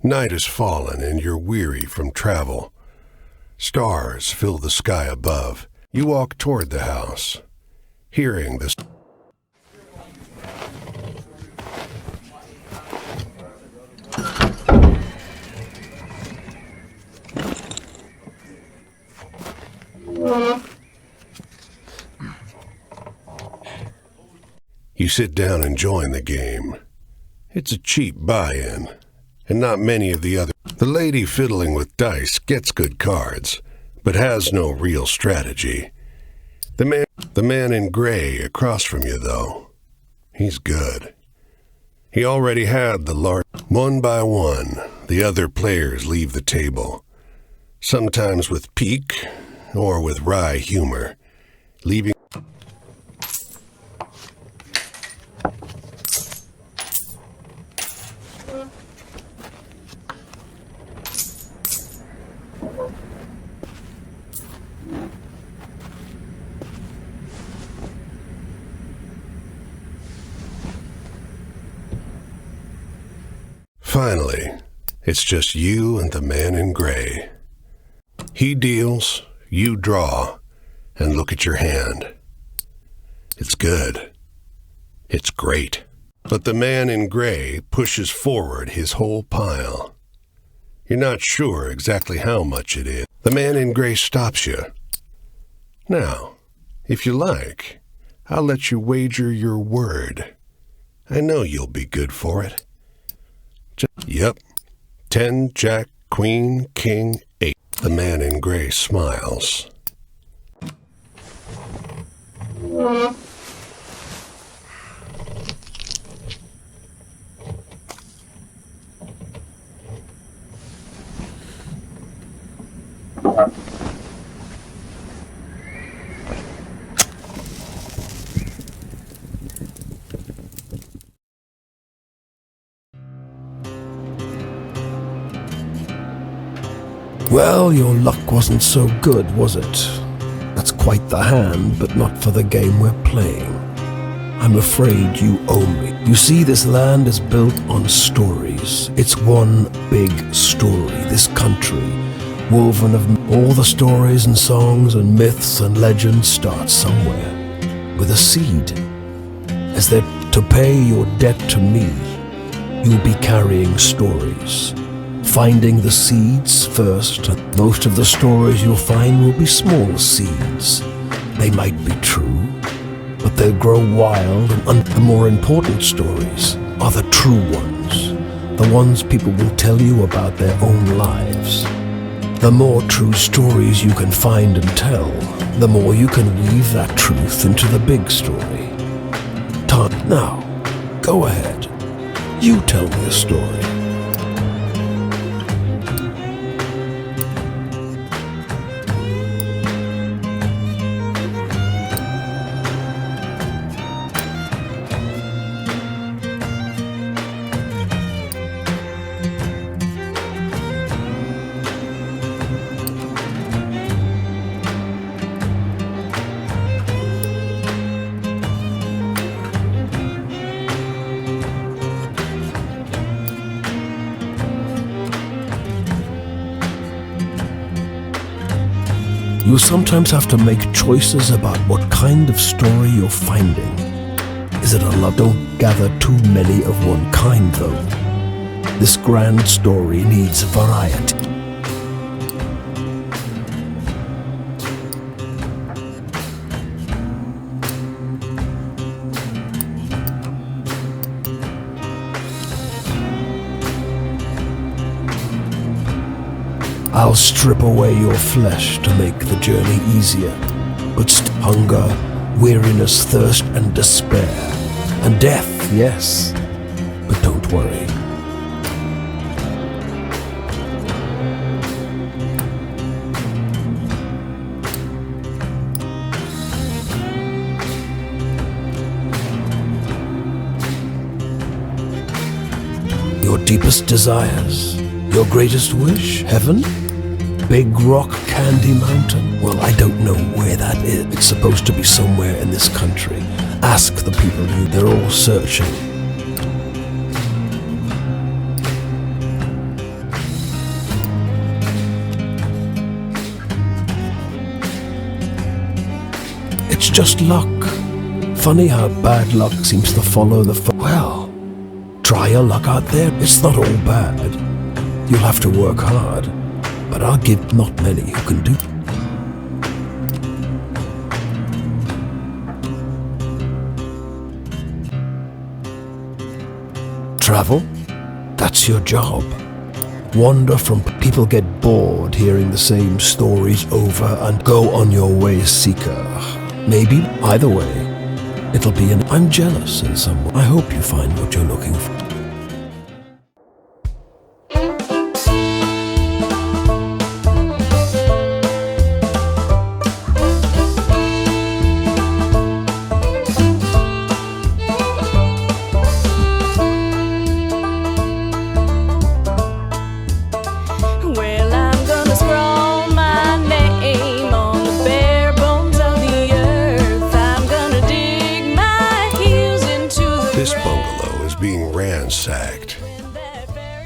Night has fallen and you're weary from travel. Stars fill the sky above. You walk toward the house, hearing the You sit down and join the game. It's a cheap buy-in, and not many of the other. The lady fiddling with dice gets good cards, but has no real strategy. The man in gray across from you, though, he's good. He already had the large. One by one, the other players leave the table, sometimes with pique or with wry humor, leaving. Finally, it's just you and the man in gray. He deals, you draw, and look at your hand. It's good. It's great. But the man in gray pushes forward his whole pile. You're not sure exactly how much it is. The man in gray stops you. Now, if you like, I'll let you wager your word. I know you'll be good for it. Yep. 10, Jack, Queen, King, 8. The man in gray smiles. Well, your luck wasn't so good, was it? That's quite the hand, but not for the game we're playing. I'm afraid you owe me. You see, this land is built on stories. It's one big story, this country, woven of all the stories and songs and myths and legends start somewhere, with a seed. As they're to pay your debt to me, you'll be carrying stories. Finding the seeds first. Most of the stories you'll find will be small seeds. They might be true, but they'll grow wild, and the more important stories are the true ones, the ones people will tell you about their own lives. The more true stories you can find and tell, the more you can weave that truth into the big story. Now, go ahead. You tell me a story. You sometimes have to make choices about what kind of story you're finding. Is it a love? Don't gather too many of one kind, though. This grand story needs variety. I'll strip away your flesh to make the journey easier, but hunger, weariness, thirst, and despair, and death, yes, but don't worry. Your deepest desires, your greatest wish, heaven? Big Rock Candy Mountain? Well, I don't know where that is. It's supposed to be somewhere in this country. Ask the people they're all searching. just luck. Funny how bad luck seems to follow the well, try your luck out there. It's not all bad. You'll have to work hard, but I'll give not many who can do. Travel? That's your job. Wander from people get bored hearing the same stories over and go on your way, seeker. Maybe either way, it'll be an I'm jealous in some way. I hope you find what you're looking for.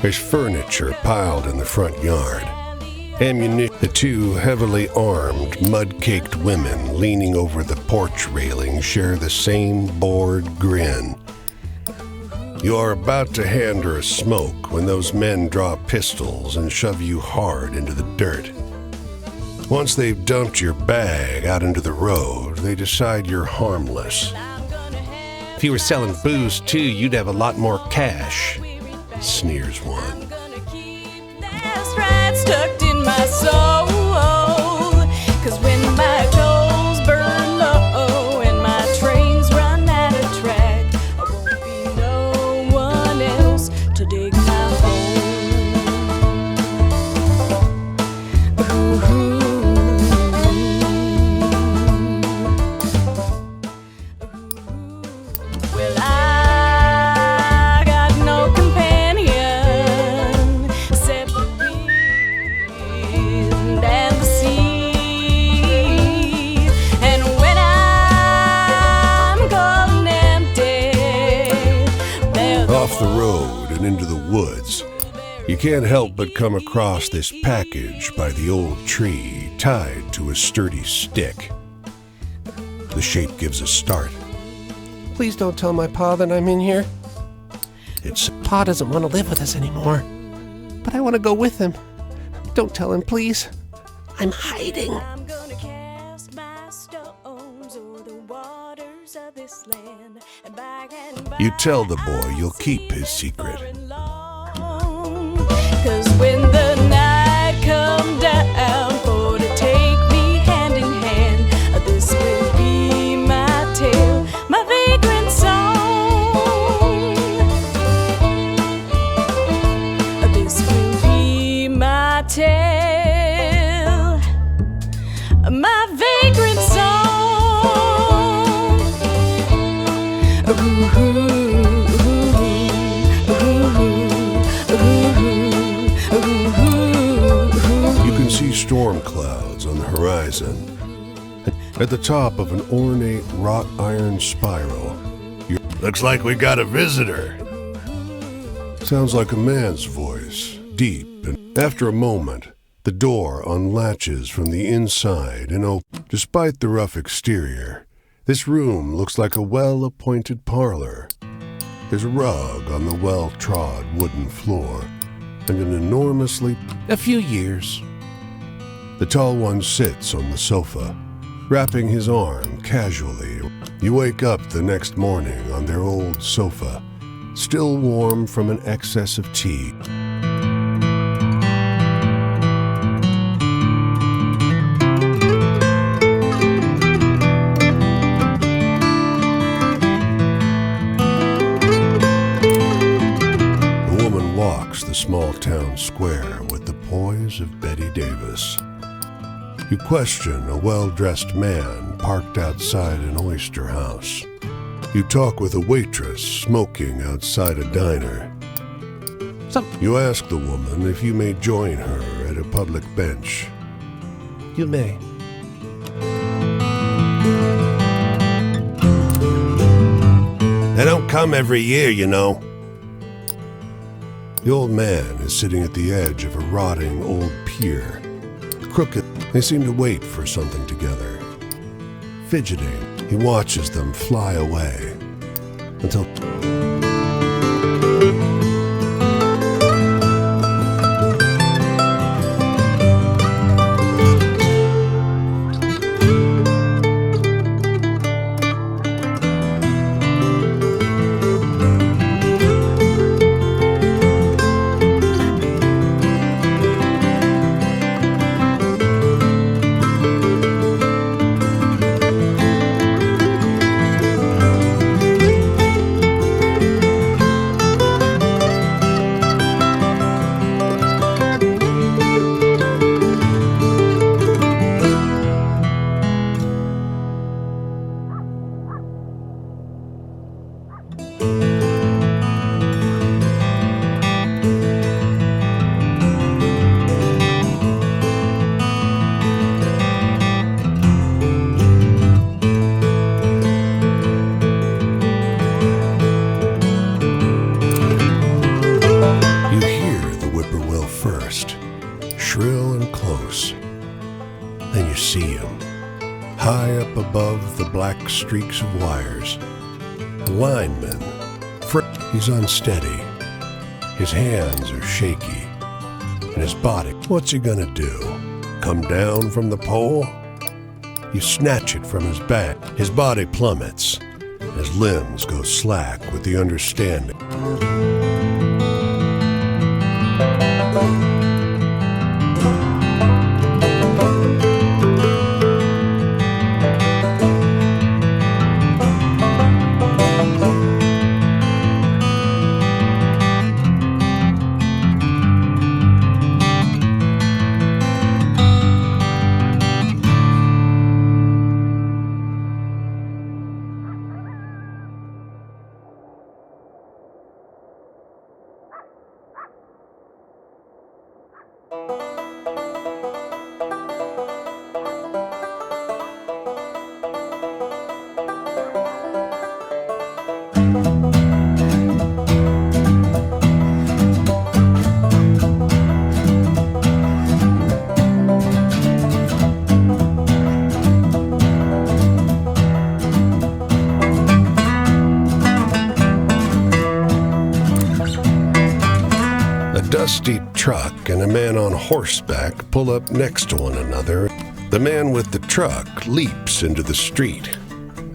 There's furniture piled in the front yard. Ammunition. The two heavily armed, mud-caked women leaning over the porch railing share the same bored grin. You are about to hand her a smoke when those men draw pistols and shove you hard into the dirt. Once they've dumped your bag out into the road, they decide you're harmless. If you were selling booze too, you'd have a lot more cash, sneers one. That's right, stuck in my soul. 'Cause when my coals burn low and my trains run out of track, I won't be no one else to dig my hole. Well, I got no companion except the wind and the sea. And when I'm cold and empty, there's Off the road and into the woods, you can't help but come across this package by the old tree tied to a sturdy stick. The shape gives a start. Please don't tell my pa that I'm in here. It's Pa doesn't want to live with us anymore. But I want to go with him. Don't tell him, please. I'm hiding. I'm gonna cast my stones o'er the waters of this land, and by and by You tell the boy you'll keep his secret. long. 'Cause when the night come down for to take me hand in hand, this will be my tale, my vagrant song. This will be my tale, my vagrant song. You can see storm clouds on the horizon. At the top of an ornate wrought iron spiral, looks like we got a visitor. Sounds like a man's voice, deep, and after a moment, the door unlatches from the inside and opens. Despite the rough exterior, this room looks like a well-appointed parlor. There's a rug on the well-trod wooden floor, and an enormously... A few years. The tall one sits on the sofa, wrapping his arm casually. You wake up the next morning on their old sofa, still warm from an excess of tea. The woman walks the small town square with the poise of Betty Davis. You question a well-dressed man parked outside an oyster house. You talk with a waitress smoking outside a diner. You ask the woman if you may join her at a public bench. You may. They don't come every year, you know. The old man is sitting at the edge of a rotting old pier. Crooked, they seem to wait for something together. Fidgeting. He watches them fly away until shrill and close. Then you see him, high up above the black streaks of wires. The lineman, he's unsteady. His hands are shaky, and his body, what's he gonna do? Come down from the pole? You snatch it from his back. His body plummets. His limbs go slack with the understanding. Dusty truck and a man on horseback pull up next to one another. The man with the truck leaps into the street.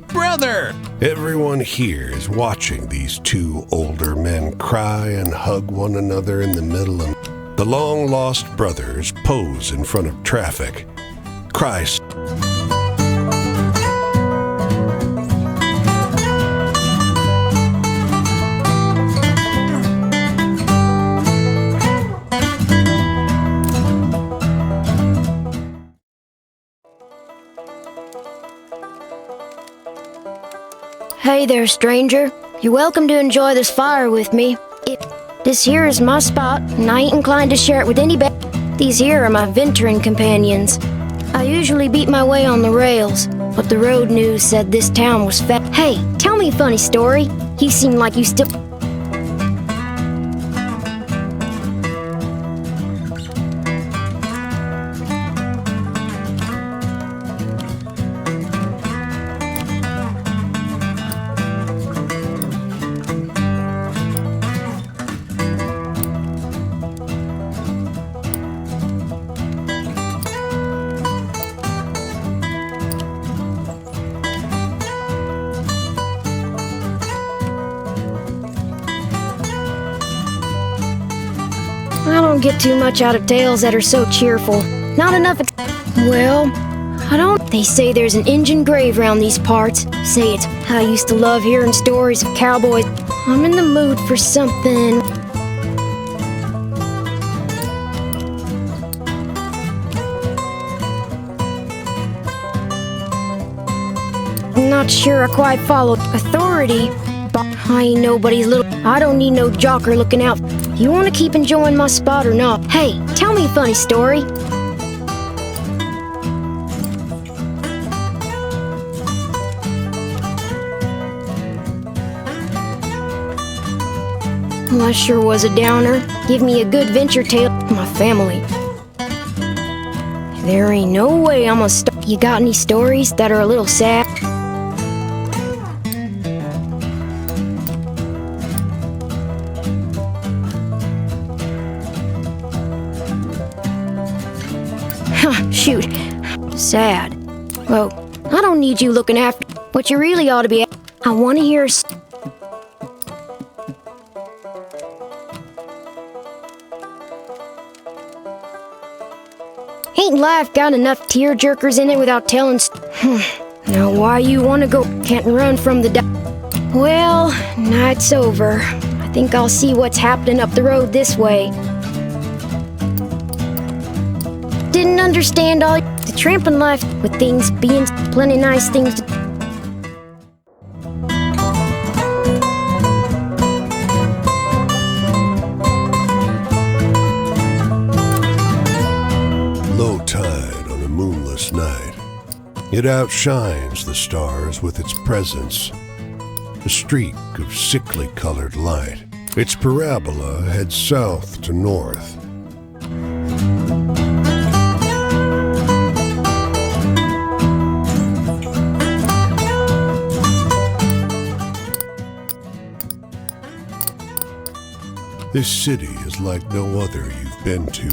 Brother! Everyone here is watching these two older men cry and hug one another in the middle of the long-lost brothers pose in front of traffic. Christ. Hey there, stranger. You're welcome to enjoy this fire with me. This here is my spot, and I ain't inclined to share it with anybody. These here are my venturing companions. I usually beat my way on the rails, but the road news said this town was fat. Hey, tell me a funny story. You seem like you still... I don't get too much out of tales that are so cheerful. Not enough well, I don't... They say there's an Injun grave around these parts. Say it's... I used to love hearing stories of cowboys. I'm in the mood for something... I'm not sure I quite follow authority. I ain't nobody's little... I don't need no jocker looking out. You want to keep enjoying my spot or not? Hey, tell me a funny story. Well, I sure was a downer. Give me a good venture tale. My family. There ain't no way I'm gonna stop. You got any stories that are a little sad? shoot. Sad. Well, I don't need you looking after. What you really ought to be. I want to hear. Ain't life got enough tear-jerkers in it without telling Now why you want to go? Can't run from the Well, night's over. I think I'll see what's happening up the road this way. Didn't understand all the tramping life with things being plenty nice things to Low tide on a moonless night. It outshines the stars with its presence. A streak of sickly colored light. Its parabola heads south to north. This city is like no other you've been to.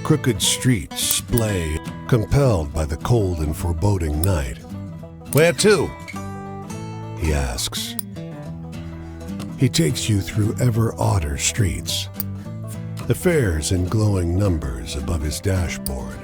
Crooked streets splay, compelled by the cold and foreboding night. Where to? He asks. He takes you through ever odder streets, the fares in glowing numbers above his dashboard.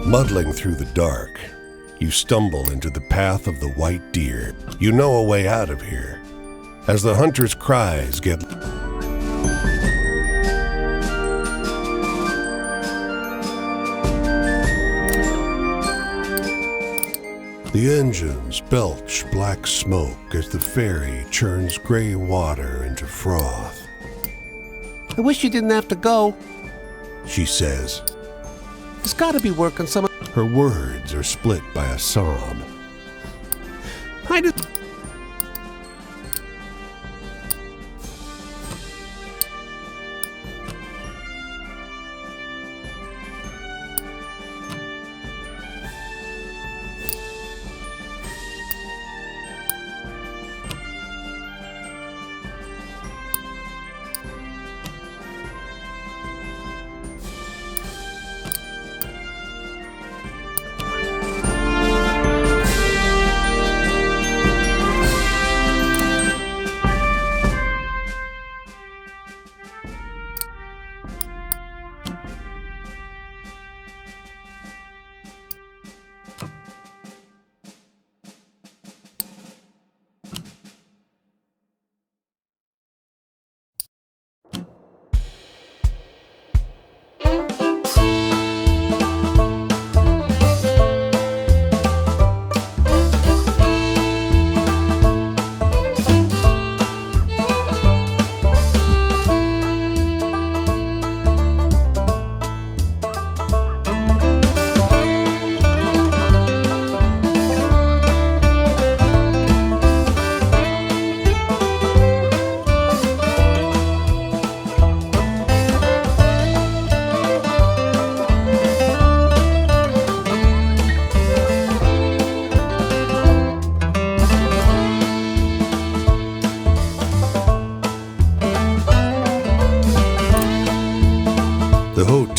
Muddling through the dark, you stumble into the path of the white deer. You know a way out of here. As the hunter's cries get the engines belch black smoke as the ferry churns gray water into froth. I wish you didn't have to go. She says. There's gotta be work on some. Her words are split by a sob. I did.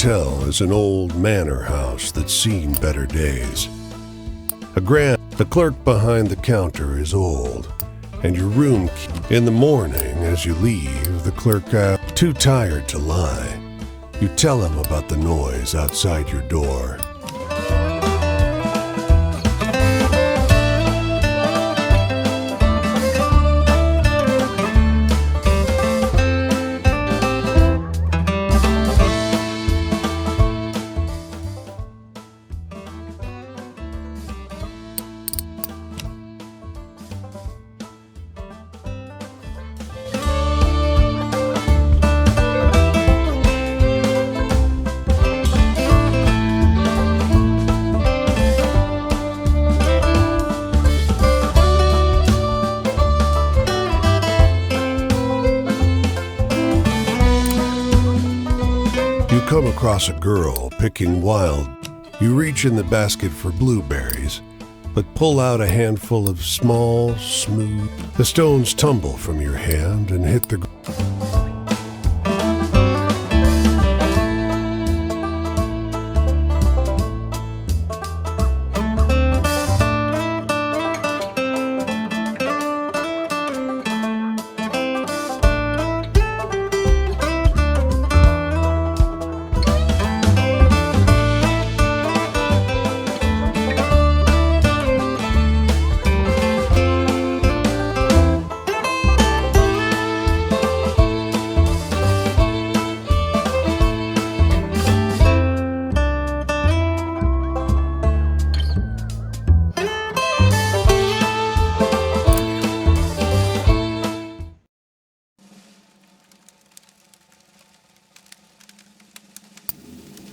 hotel is an old manor house that's seen better days. The clerk behind the counter is old, and your room in the morning as you leave, the clerk too tired to lie. You tell him about the noise outside your door. Come across a girl picking wild. You reach in the basket for blueberries, but pull out a handful of small, smooth. The stones tumble from your hand and hit the ground.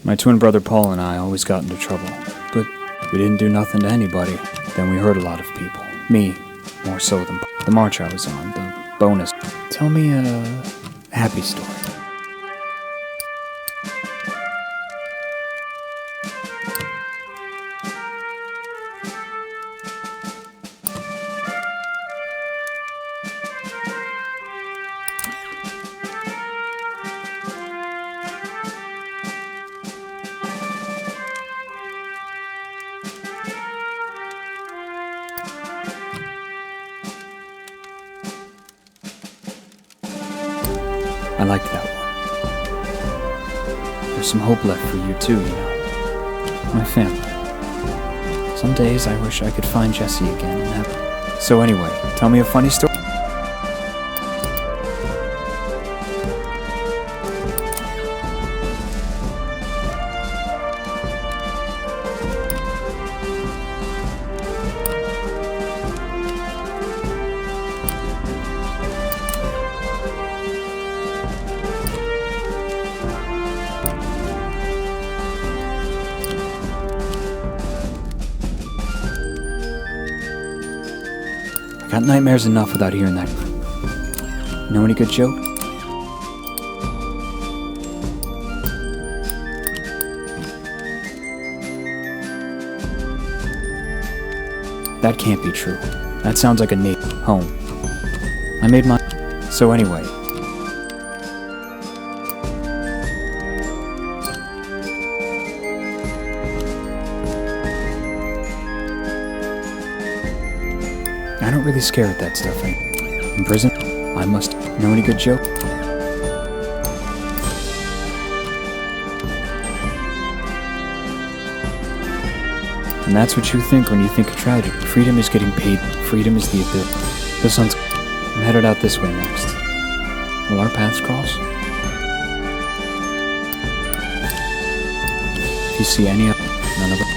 My twin brother Paul and I always got into trouble, but we didn't do nothing to anybody. Then we hurt a lot of people. Me, more so than the march I was on, the bonus. Tell me a happy story. I liked that one. There's some hope left for you too, you know. My family. Some days I wish I could find Jesse again and have... So anyway, tell me a funny story. Got nightmares enough without hearing that. Know any good joke? That can't be true. That sounds like a Nate home. I made my... So anyway. I don't really scare at that stuff. In prison, I must know any good joke. And that's what you think when you think of tragedy. Freedom is getting paid. Freedom is the ability. The sun's... I'm headed out this way next. Will our paths cross? If you see any of... None of them.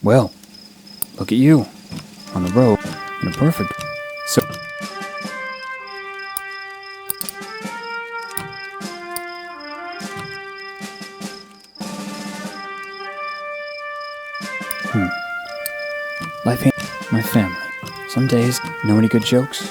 Well, look at you, on the road, in a perfect... So... Life ain't... my family. Some days, know any good jokes?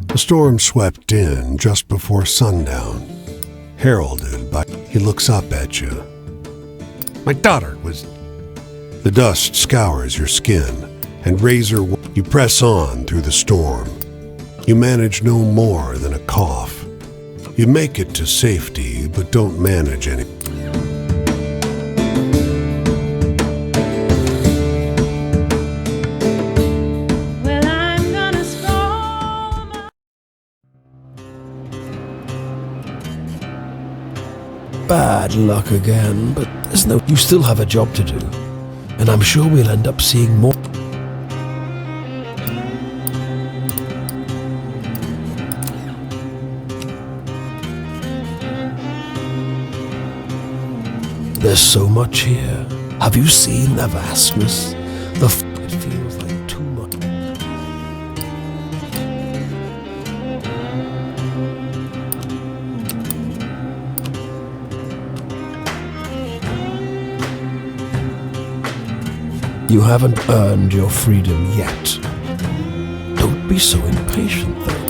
The storm swept in just before sundown, heralded by... He looks up at you. My daughter was... The dust scours your skin, and razor... You press on through the storm. You manage no more than a cough. You make it to safety, but don't manage any... Bad luck again, but there's no... You still have a job to do, and I'm sure we'll end up seeing more. There's so much here. Have you seen the vastness? It feels like too much. You haven't earned your freedom yet. Don't be so impatient, though.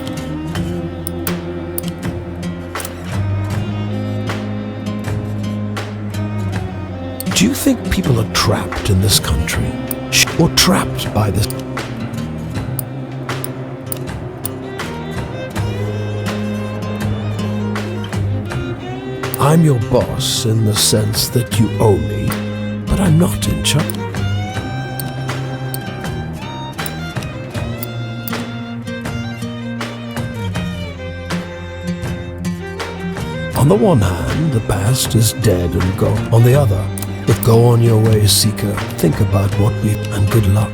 Do you think people are trapped in this country? Or trapped by this? I'm your boss in the sense that you owe me, but I'm not in charge. On the one hand, the past is dead and gone. On the other, go on your way, Seeker. Think about what we... and good luck.